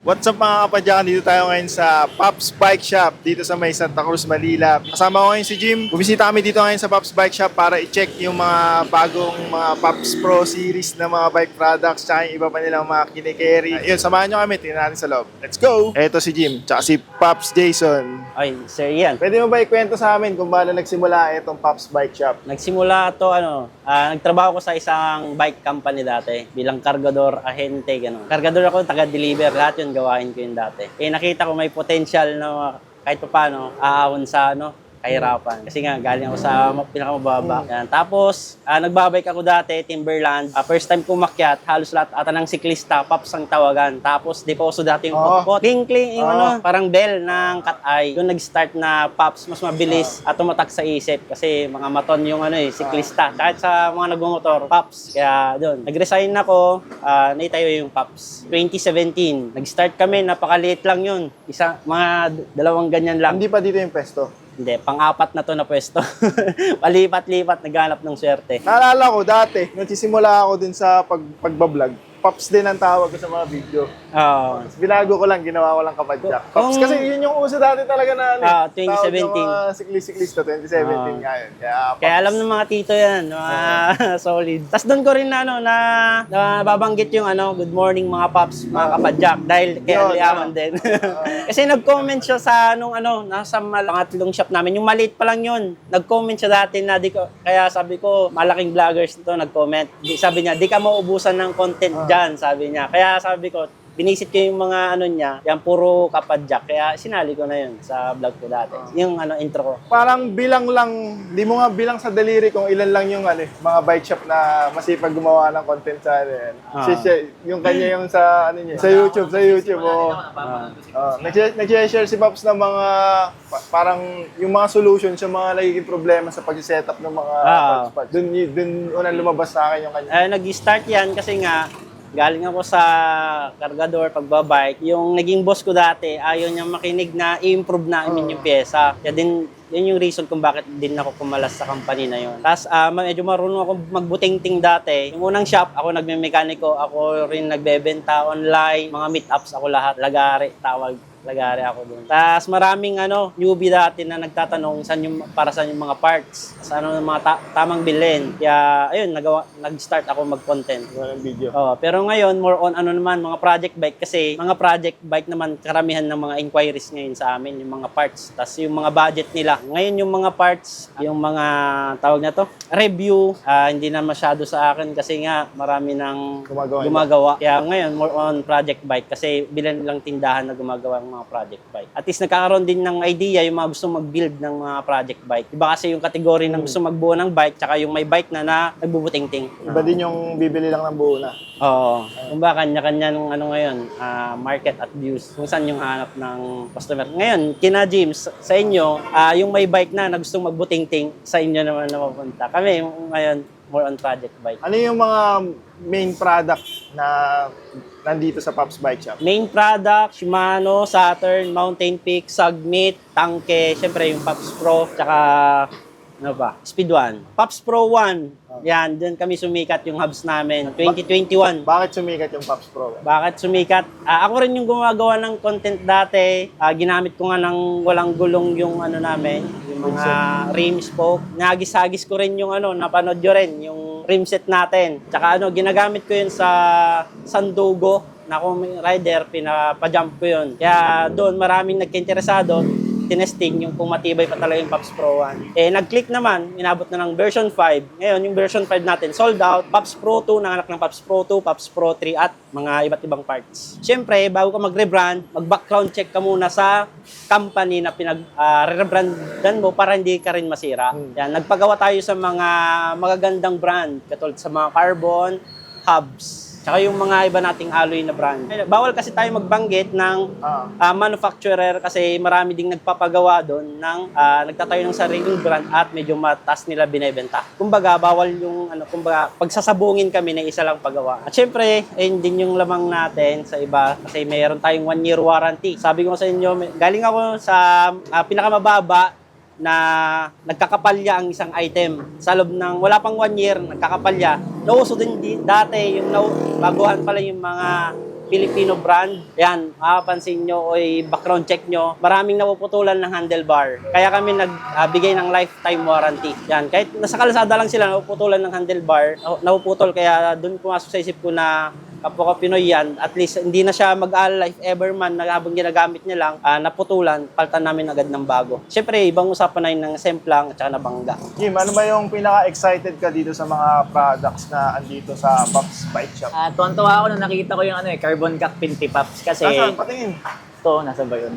What's up mga kapadyakan? Dito tayo ngayon sa Pops Bike Shop dito sa may Santa Cruz, Manila. Kasama ko ngayon si Jim. Bumisita kami dito ngayon sa Pops Bike Shop para i-check yung mga bagong mga Pops Pro series na mga bike products tsaka yung iba pa nilang mga kinikerry. Yun, samahan nyo kami. Tingnan natin sa loob. Let's go! Eto si Jim, tsaka si Pops Jason. Ay, Sir Ian. Pwede mo ba ikwento sa amin kung paano nagsimula itong Pops Bike Shop? Nagsimula to, nagtrabaho ko sa isang bike company dati bilang kargador, ahente, gano'n. Kargador ako, taga-deliver, lahat yun gawain ko yun dati. Nakita ko may potential na kahit pa paano, aahon sa kahirapan. Kasi nga, galing ako sa pinakamababa. Yan. Tapos, nagbabike ako dati, Timberland. First time ko umakyat, halos lahat ata ng siklista, Pops ang tawagan. Tapos, Deposo dati yung pot-pot. Kling-kling, yung parang bell ng cat-eye. Yung nag-start na Pops, mas mabilis at tumatak sa isip. Kasi mga maton yung siklista. Kahit sa mga nagmumotor, Pops. Kaya, doon. Nag-resign ako, naitayo yung Pops. 2017, nag-start kami, napakaliit lang yun. Mga dalawang ganyan lang. Hindi pa dito yung pesto. Hindi, pang-apat na to na pwesto. Palipat-lipat, naghanap ng swerte. Naalala ko dati, nagsisimula ako dun sa pagbablog. Pops din ang tawag ko sa mga video. Oo. Binago ko lang, ginawa ko lang kapadyak. Pops, kasi yun yung uso dati talaga na 2017. Tawag ng mga siklista, 2017 nga yun. Kaya alam ng mga tito yan, mga solid. Tapos doon ko rin na babanggit yung good morning mga Pops, mga kapadyak. Dahil kaya liyaman din. Kasi nag-comment siya sa nasa pangatlong shop namin. Yung maliit pa lang yun. Nag-comment siya dati na kaya sabi ko, malaking vloggers nito nag-comment. Sabi niya, di ka mauubusan ng content dyan, sabi niya. Kaya sabi ko, binisit ko yung mga niya, yan puro kapadyak. Kaya sinali ko na yun sa vlog ko dati. Yung intro ko. Parang bilang lang, di mo nga bilang sa daliri kung ilan lang yung mga bike shop na masipag gumawa ng content sa yan. Yung kanya yung sa niya, sa YouTube. Nag-share si Pops ng mga parang yung mga solution sa mga nagiging problema sa pag-setup ng mga parts. Dun unang lumabas sa akin yung kanya. Nag-start yan kasi nga galing ako sa kargador, pagbabike. Yung naging boss ko dati, ayaw niya makinig na i-improve namin yung pyesa. Kaya yun yung reason kung bakit din ako kumalas sa company na yun. Tapos medyo marunong ako magbuting-ting dati. Yung unang shop, ako nagme-mekaniko, ako rin nagbebenta online, mga meetups ako lahat, lagari ako doon. Tapos maraming newbie dati na nagtatanong para saan yung mga parts, saan yung mga tamang bilhin. Kaya ayun, nag-start ako mag-content. Walang video. Pero ngayon more on naman mga project bike kasi mga project bike naman karamihan ng mga inquiries ngayon sa amin, yung mga parts. Tapos yung mga budget nila. Ngayon yung mga parts, yung mga tawag na to, review, hindi na masyado sa akin kasi nga marami nang gumagawa. Kaya ngayon more on project bike kasi bilan lang tindahan na gumagawa ng mga project bike. At least nagkakaroon din ng idea yung mga gusto mag-build ng mga project bike. Iba kasi yung kategory ng gusto magbuo ng bike tsaka yung may bike na nagbubuting-ting. Iba din yung bibili lang ng buo na. Oo. Kung ba kanya-kanya ng ngayon, market at views. Kung saan yung hanap ng customer. Ngayon, kina James, sa inyo, yung may bike na gustong magbuting-ting, sa inyo naman na mapunta. Kami ngayon, more on project bike. Ano yung mga main product na nandito sa Pops Bike Shop? Main product, Shimano, Saturn, Mountain Peak, Submit, Tanke, syempre yung Pops Pro, tsaka Speed 1. Pops Pro 1, yan, dun kami sumikat yung hubs namin, 2021. Bakit sumikat yung Pops Pro? Bakit sumikat? Ako rin yung gumagawa ng content dati. Ginamit ko nga ng walang gulong yung namin, yung mga rim spoke. Nagis-hagis ko rin yung napanood nyo rin, yung rim set natin. Tsaka ginagamit ko yun sa Sandugo. Na kung may rider, pinapa-jump ko yun. Kaya doon maraming nagka-interesado. Tinesting yung kung matibay pa talaga yung Pops Pro 1. Nag-click naman, inabot na ng version 5. Ngayon, yung version 5 natin sold out. Pops Pro 2, nanganak ng Pops Pro 2, Pops Pro 3 at mga iba't ibang parts. Siyempre, bago ka mag-rebrand, mag-background check ka muna sa company na pinag-rebrandan mo para hindi ka rin masira. Yan, nagpagawa tayo sa mga magagandang brand, katulad sa mga carbon, hubs. Tsaka yung mga iba nating alloy na brand. Bawal kasi tayo magbanggit ng manufacturer kasi marami ding nagpapagawa doon ng nagtatayo ng sariling brand at medyo mataas nila binebenta. Kumbaga, bawal yung pagsasabungin kami na isa lang pagawa. At syempre, ayun din yung lamang natin sa iba kasi mayroon tayong 1-year warranty. Sabi ko sa inyo, galing ako sa pinakamababa na nagkakapalya ang isang item. Sa loob ng wala pang 1 year, nagkakapalya. Nauso din dati yung baguhan pala yung mga Filipino brand. Yan, makapansin nyo o background check nyo, maraming napuputulan ng handlebar. Kaya kami nagbigay ng lifetime warranty. Yan, kahit nasa kalsada lang sila napuputulan ng handlebar, napuputol. Kaya doon pumasok sa isip ko na kapwa ko Pinoy yan, at least hindi na siya mag-aalala if ever man na habang ginagamit niya lang, naputulan, paltan namin agad ng bago. Siyempre, ibang usapan na yun ng semplang at saka nabangga. Jim, ano ba yung pinaka-excited ka dito sa mga products na andito sa Pops Bike Shop? Tuwan-tuwa ako nung nakita ko yung carbon cock pinty pops kasi Nasaan? Patingin. ito, nasa ba yun?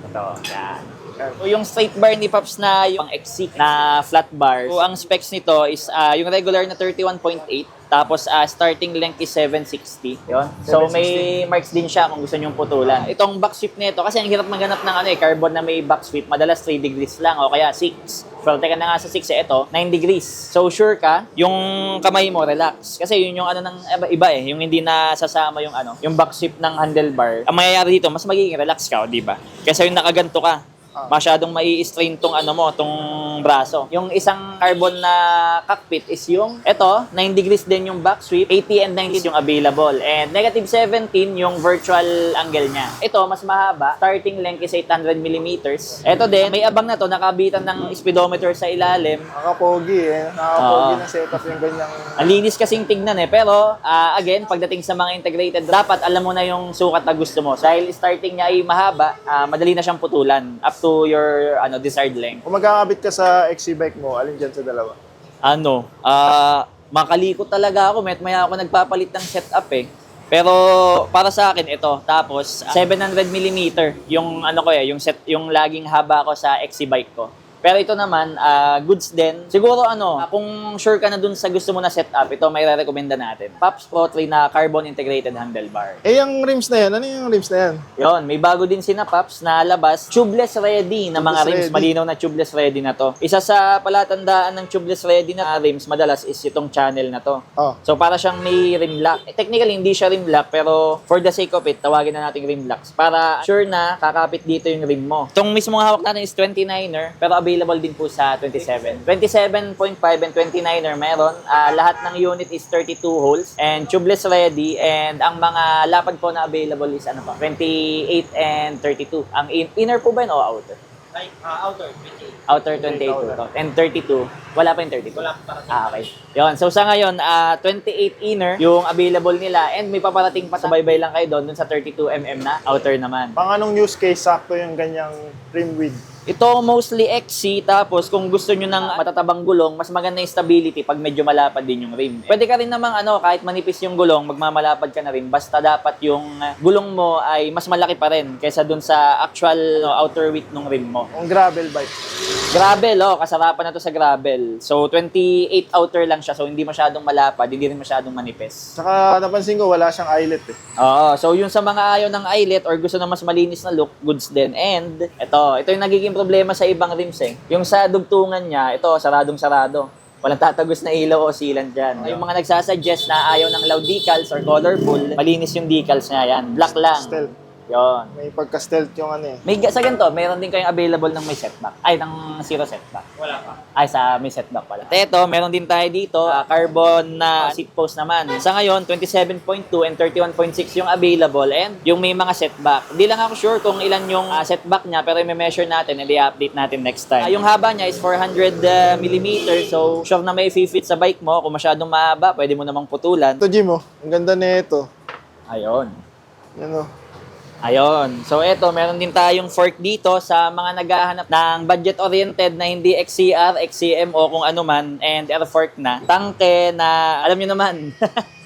Ito, yan. So, yung straight bar ni Pops na yung XC na flat bar. So, ang specs nito is yung regular na 31.8 tapos starting length is 760. Yun. So 760. may marks din siya kung gusto niyo putulan. Itong back sweep nito kasi ang hirap maganap ng carbon na may back sweep, madalas 3 degrees lang o kaya 6. Well, teka na nga sa 6 ito, 9 degrees. So sure ka, yung kamay mo relax. Kasi yun yung ng iba yung hindi na sasama yung yung back sweep ng handlebar. Ang mangyayari dito, mas magiging relax ka, di ba? Kasi yung nakaganto ka, masyadong mai-strain tong tong braso. Yung isang carbon na cockpit is yung ito, 9 degrees din yung back sweep, 80 and 90 yung available. And negative 17 yung virtual angle niya. Ito, mas mahaba. Starting length is 800 millimeters. Ito din, may abang na to, nakabitan ng speedometer sa ilalim. Nakakapogi Nakakapogi na setup yung ganyang... Ang linis kasing tignan pero again, pagdating sa mga integrated, dapat alam mo na yung sukat na gusto mo. Dahil starting niya ay mahaba, madali na siyang putulan up to your desired length. Kung magkakabit ka sa XC bike mo, alin dyan sa dalawa? Makalikot talaga ako, maya ako nagpapalit ng setup Pero para sa akin ito, tapos 700mm yung yung laging haba ko sa XC bike ko. Pero ito naman, goods din. Siguro kung sure ka na dun sa gusto mo na setup, ito may re-recommenda natin. Pops Pro 3 na carbon integrated handlebar. Yung rims na yan, ano yung rims na yan? Yon, may bago din sina Pops na labas, tubeless ready na mga rims. Ready. Malinaw na tubeless ready na to. Isa sa palatandaan ng tubeless ready na rims, madalas is itong channel na to. So para siyang may rim lock. Technically, hindi siya rim lock, pero for the sake of it, tawagin na natin rim locks. Para sure na kakapit dito yung rim mo. Itong mismong hawak natin is 29er, pero available din po sa 27. 27.5 and 29er meron. Lahat ng unit is 32 holes and tubeless ready, and ang mga lapad po na available is 28 and 32. Ang inner po ba yun o outer? Outer, 28. Outer 28 to. And 32. Wala pa yung 32? Wala pa. Okay. Yun. So sa ngayon, 28 inner yung available nila, and may paparating pa, sabay-bay lang kayo doon sa 32mm na outer naman. Pang anong use case sakto yung ganyang rim width? Ito mostly XC, tapos kung gusto nyo ng matatabang gulong, mas maganda yung stability pag medyo malapad din yung rim. Pwede ka rin namang kahit manipis yung gulong, magmamalapad ka na rin, basta dapat yung gulong mo ay mas malaki pa rin kaysa dun sa actual outer width ng rim mo. Ang gravel bike. Gravel, kasarapan na to sa gravel. So 28 outer lang siya, so hindi masyadong malapad, hindi rin masyadong manipis. Saka napansin ko, wala siyang eyelet Oo, so yung sa mga ayaw ng eyelet or gusto na mas malinis na look, goods din. And ito yung nagiging problema sa ibang rims Yung sa dugtungan niya, ito saradong-sarado. Walang tatagos na ilaw o sealant dyan. Yung mga nagsasuggest na ayaw ng loud decals or colorful, malinis yung decals niya yan. Black lang. Stealth. Yon. May pagka-stealth yung May sa ganito, meron din kayong available ng may setback. Ay, ng zero setback. Wala pa. Ay, sa may setback pala. Ito, meron din tayo dito, carbon na seat post naman. Sa ngayon, 27.2 and 31.6 yung available, and yung may mga setback. Hindi lang ako sure kung ilan yung setback niya, pero i-measure natin and i-update natin next time. Yung haba niya is 400mm, so sure na may fit sa bike mo. Kung masyadong mahaba, pwede mo namang putulan. Ito, Jim, ang ganda na ito. Ayun. Yan Ayun. So eto, meron din tayong fork dito sa mga naghahanap ng budget-oriented na hindi XCR, XCM o kung ano man, and air fork na. Tangke na, alam nyo naman,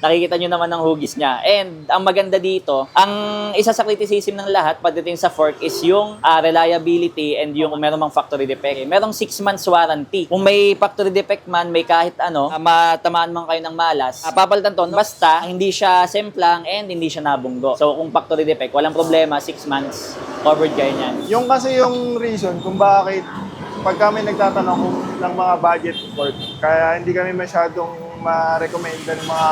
nakikita nyo naman ang hugis niya. And ang maganda dito, ang isa sa criticism ng lahat pagdating sa fork is yung reliability and yung meron mang factory defect. Merong 6 months warranty. Kung may factory defect man, may kahit matamaan man kayo ng malas, papalitan to, basta hindi siya semplang and hindi siya nabunggo. So kung factory defect, walang problema, 6 months covered kayo niyan. Yung kasi yung reason kung bakit pag kami nagtatanong ng mga budget fork, kaya hindi kami masyadong ma-recommenda ng mga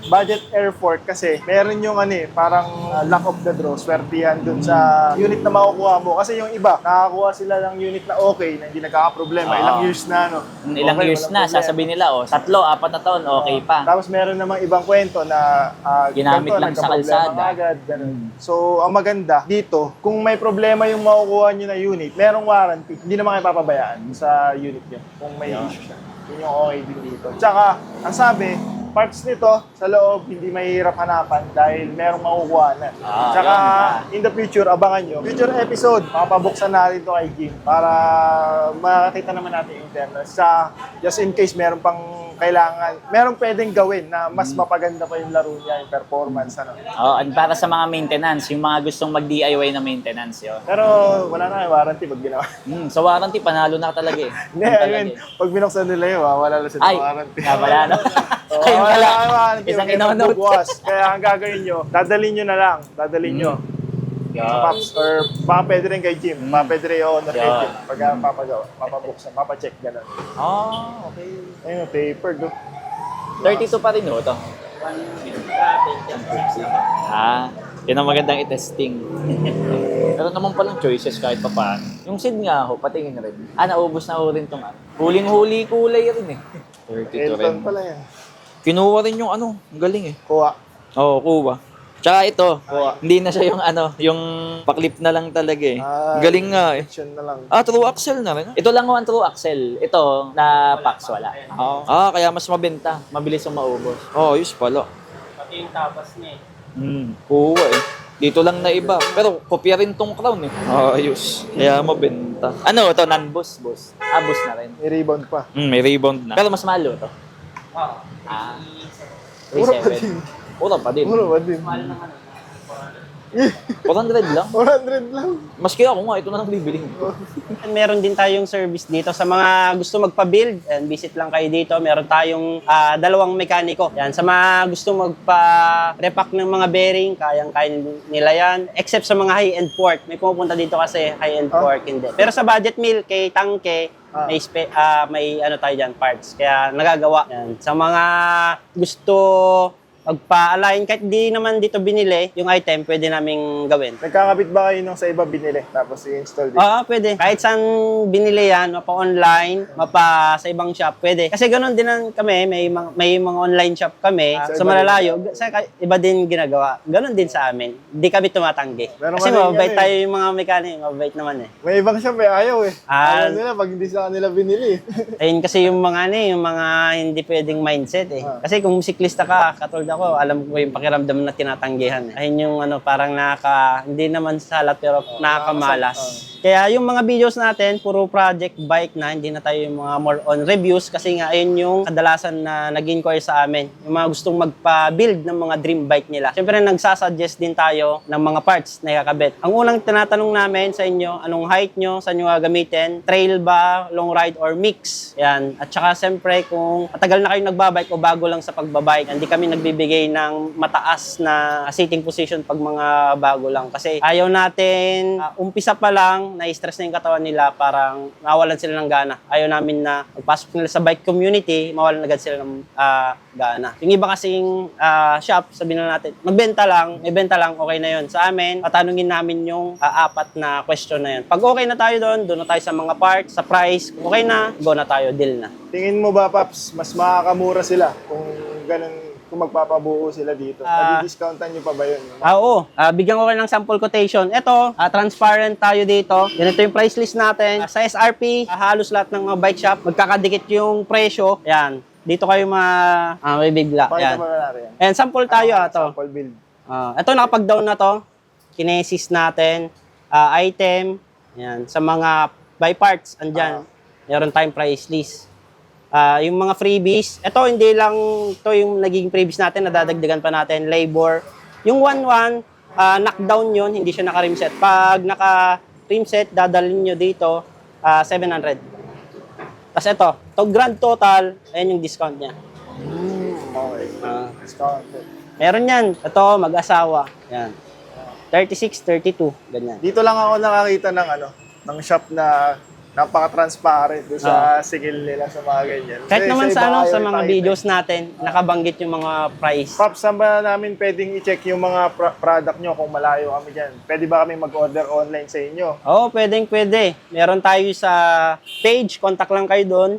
budget air fork kasi meron yung parang luck of the draw, swertihan dun sa unit na makukuha mo. Kasi yung iba, nakakuha sila ng unit na okay, na hindi nagkakaproblema. Ilang years na, Ilang Okay, years walang na, problema. sasabihin nila, 3, 4 na taon, okay pa. Tapos meron namang ibang kwento na Ginamit ganito, lang sa nagka-problema kalsada. agad, ganun. So, ang maganda dito, kung may problema yung makukuha nyo na unit, merong warranty, hindi naman kayo papabayaan sa unit nyo kung may issue siya. Yun yung okay din dito. Tsaka, ang sabi, parts nito sa loob, hindi mahirap hanapan dahil merong makukuha na. Tsaka, in the future, abangan nyo. Future episode, makapabuksan natin ito kay Jim para makakita naman natin yung internals. Sa just in case meron pang kailangan, merong pwedeng gawin na mas mapaganda pa yung laro niya, yung performance. And para sa mga maintenance, yung mga gustong mag-DIY na maintenance yun. Pero wala na yung warranty pag ginawa. Sa warranty, panalo na talaga eh. Hindi, I mean, pag binuksan nila yun, wala na sila Ay, warranty. wala na. Ayun Wala pala. na warranty. Isang Kaya ino-note. magbubukas. Kaya ang gagawin nyo, dadalhin nyo na lang. Dadalhin nyo. Sa Pops, or baka pwede rin kay Jim. Baka pwede rin yung owner kay Jim. Pag papagawa, papabuksan, papacheck, gano'n. Okay. Ayun, paper, do. 32 pa rin ho ito. Yun ang magandang i-testing. Pero naman palang choices kahit pa paano. Yung seed nga ho, patingin rin. Naubos na ho rin itong Huling-huli kulay rin eh. 32 rin. Elton pala yan. Kinuha rin yung ang galing eh. Kuha. Oo, kuha. Tsaka ito, Kuha. hindi na siya yung yung paklip na lang talaga eh. Galing nga eh. Action na lang. True axle na rin. Ito lang ho ang true axle. Ito, na packs wala. Kaya mas mabenta. Mabilis yung maubos. Ayos pala. Pati yung tapas niya Kuha eh. Dito lang na iba. Pero kopya rin tong crown eh. Ayos. Kaya mabenta. Ano ito? Non-boss, boss. Boss na rin. May rebound pa. May rebound na. Pero mas mahal ito. Mura pa din. Mura pa din. Mura pa din. 400 lang. 400 lang. Maski ako nga, ito na lang bibili. Meron din tayong service dito sa mga gusto magpa-build. And visit lang kayo dito. Meron tayong 2 mekaniko. Yan, sa mga gusto magpa-repack ng mga bearing, kayang-kaya nila yan. Except sa mga high-end fork. May pumupunta dito kasi high-end fork, hindi. Pero sa budget mill, kay Tangke, may tayo dyan, parts. Kaya nagagawa. Yan. Sa mga gusto magpa-align, kahit di naman dito binili yung item, pwede naming gawin. Nagkakabit ba kayo nung sa iba binili? Tapos i-install dito? Oo, pwede. Kahit saan binili yan, mapa-online, sa ibang shop, pwede. Kasi ganoon din kami, may mga online shop kami Sa sa iba malalayo. Sa iba din ginagawa. Ganoon din sa amin. Hindi kami tumatanggi. Meron Kasi ka rin mababait yan tayo yung mga mekanik, mababait naman eh. May ibang shop ayaw eh. Ah. Ayaw nila pag hindi sa kanila binili. Ayun kasi yung mga hindi pwedeng mindset eh. Kasi kung musiklista ka, katulad ako, alam ko yung pakiramdam na tinatanggihan. Ayun yung parang hindi naman salat pero nakakamalas. Kaya yung mga videos natin, puro project bike na, hindi na tayo yung mga more on reviews kasi nga ayun yung kadalasan na nag-inquire sa amin. Yung mga gustong magpa-build ng mga dream bike nila. Siyempre nagsasuggest din tayo ng mga parts na ikakabit. Ang unang tinatanong namin sa inyo, anong height nyo, saan nyo gagamitin, trail ba, long ride or mix. Yan. At saka siyempre kung matagal na kayo nagbabike o bago lang sa pagbabike, hindi kami nagbibigay ng mataas na sitting position pag mga bago lang. Kasi ayaw natin, umpisa pa lang, na-stress na yung katawan nila, parang nawalan sila ng gana. Ayaw namin na pagpasok nila sa bike community, mawalan agad sila ng gana. Yung iba kasing shop, sabihin na natin, may benta lang, okay na yun. Sa amin, patanungin namin yung 4 na question na yun. Pag okay na tayo doon na tayo sa mga parts, sa price, kung okay na, go na tayo, deal na. Tingin mo ba, Paps, mas makakamura sila kung ganun, kung magpapabuo sila dito? Madi-discountan nyo pa ba yun? Oo. Bigyan ko kayo ng sample quotation. Ito, transparent tayo dito. Ganito yung price list natin. Sa SRP, halos lahat ng mga bike shop, magkakadikit yung presyo. Ayan. Dito kayo may bigla. Pakita Ayan. mo na natin. Ayan, sample tayo. Ito. Sample build. Ito, nakapag-down na to. Kinesis natin. Item. Ayan. Sa mga buy parts, andyan. Meron tayong price list. Yung mga freebies, ito hindi lang to yung nagiging freebies natin, nadadagdagan pa natin, labor. Yung 1-1, knockdown yun, hindi siya naka-rim set. Pag naka-rim set, dadalhin nyo dito, 700. Tapos ito, to grand total, ayan yung discount niya. Okay. Discounted. Meron yan, ito, mag-asawa. Yan. 36, 32, ganyan. Dito lang ako nakakita ng ng shop na napaka-transparent doon sa sigil nila sa mga ganyan. Kahit Kasi naman iba sa ano, ayaw sa mga ipakita. videos natin, nakabanggit yung mga price. Pops, saan ba namin pwedeng i-check yung mga product nyo kung malayo kami dyan? Pwede ba kami mag-order online sa inyo? Oo, pwede. Meron tayo sa page, contact lang kayo doon.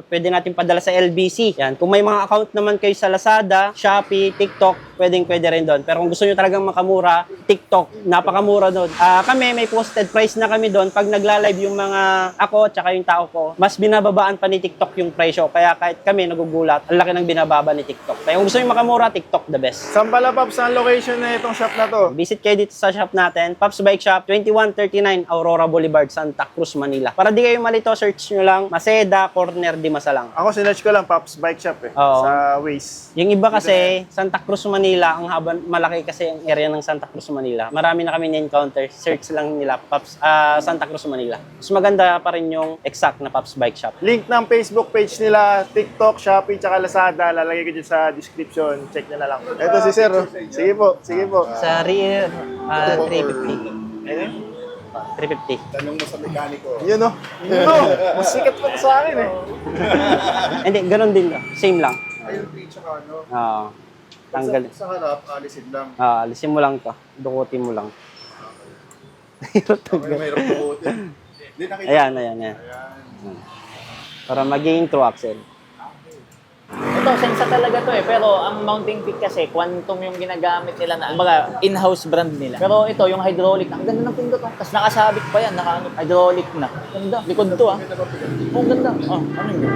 Pwede natin padala sa LBC. Yan. Kung may mga account naman kayo sa Lazada, Shopee, TikTok, pwede rin doon. Pero kung gusto nyo talagang makamura, TikTok, napakamura doon. Kami, may posted price na kami doon. Pag nagla-live yung mga ako, tsaka yung tao ko, mas binababaan pa ni TikTok yung presyo. Kaya kahit kami nagugulat, ang laki ng binababa ni TikTok. Kaya kung gusto nyo makamura, TikTok the best. Saan pala, Pops, ang location na itong shop na to? Visit kayo dito sa shop natin, Pops Bike Shop, 2139 Aurora Boulevard, Santa Cruz, Manila. Para di kayo malito, search nyo lang Maceda, Corner di Masalang. Ako, sinerch ko lang Pops Bike Shop Oo. sa Waze. Yung iba kasi, Santa Cruz, Manila, ang haba, malaki kasi ang area ng Santa Cruz, Manila. Marami na kami na-encounter. Search lang nila, Pops, Santa Cruz, Manila. Mas maganda pa rin yung exact na Pops Bike Shop. Link ng Facebook page nila, TikTok, Shopee, tsaka Lazada. Lalagay ko dyan sa description. Check nyo na lang. Ito si Sir. Oh. Sige po. Sa rear, 350. 350. Tanong mo sa mekaniko. Yun o. Mas sikat pa to sa akin eh. Hindi, ganun din. Same lang. Ayun, tsaka ano. Oo. Tanggal. Sa harap, alisin lang. Alisin mo lang to. Dukutin mo lang. Mayroong bukutin. Hindi nakita. Ayan. Ayan. Para maging true axle. Ito, sensa talaga to eh. Pero ang Mountain Peak kasi, Quantum yung ginagamit nila na, kumbaga, in-house brand nila. Pero ito, yung hydraulic, ang ganda ng pindot. Tapos nakasabit pa yan, hydraulic na. Ganda, likod to ah. Oh, ganda. Ano yun?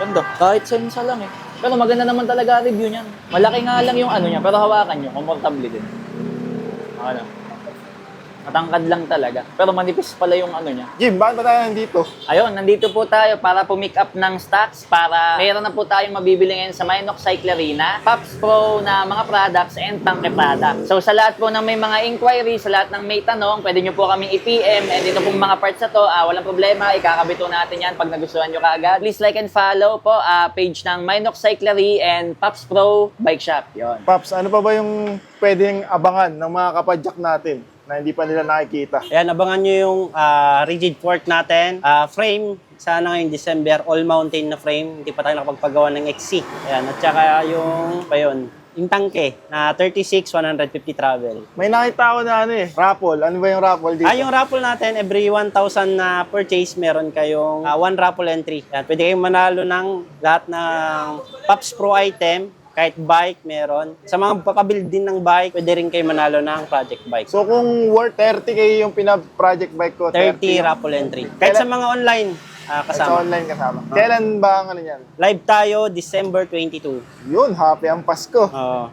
Ganda. Kahit sensa lang eh. Pero maganda naman talaga review niyan. Malaki nga lang yung ano niya, pero hawakan nyo, comfortable din. Ano? Matangkad lang talaga. Pero manipis pala yung ano niya. Jim, bakit ba tayo nandito? Ayun, nandito po tayo para pumick up ng stocks para meron na po tayong mabibili ngayon sa Minox Cyclerina, Pops Pro na mga products and Tanke products. So sa lahat po ng may mga inquiry, sa lahat ng may tanong, pwede nyo po kaming i-PM and dito pong mga parts na to, walang problema, ikakabito natin yan pag nagustuhan nyo kaagad. Please like and follow po page ng Minox Cyclery and Pops Pro Bike Shop. Yun. Pops, ano pa ba yung pwedeng abangan ng mga kapadyak natin na hindi pa nila nakikita? Ayan, abangan nyo yung rigid fork natin. Frame, sana ngayong December, all mountain na frame. Hindi pa tayo nakapagpagawa ng XC. Ayan, at saka yung tangke na 36, 150 travel. May nakita ako na raffle. Ano ba yung raffle dito? Yung raffle natin, every 1,000 na purchase, meron kayong 1 raffle entry. Ayan, pwede kayong manalo ng lahat ng Pops Pro item. Kahit bike, meron. Sa mga papabuild din ng bike, pwede rin kayo manalo ng project bike. So kung worth 30K yung pinag-project bike ko, 30 raffle entry. Kahit sa mga online, Sa kasama. online kasama. Kailan ba ang ano yan? Live tayo, December 22. Yun, happy ang Pasko. Oo.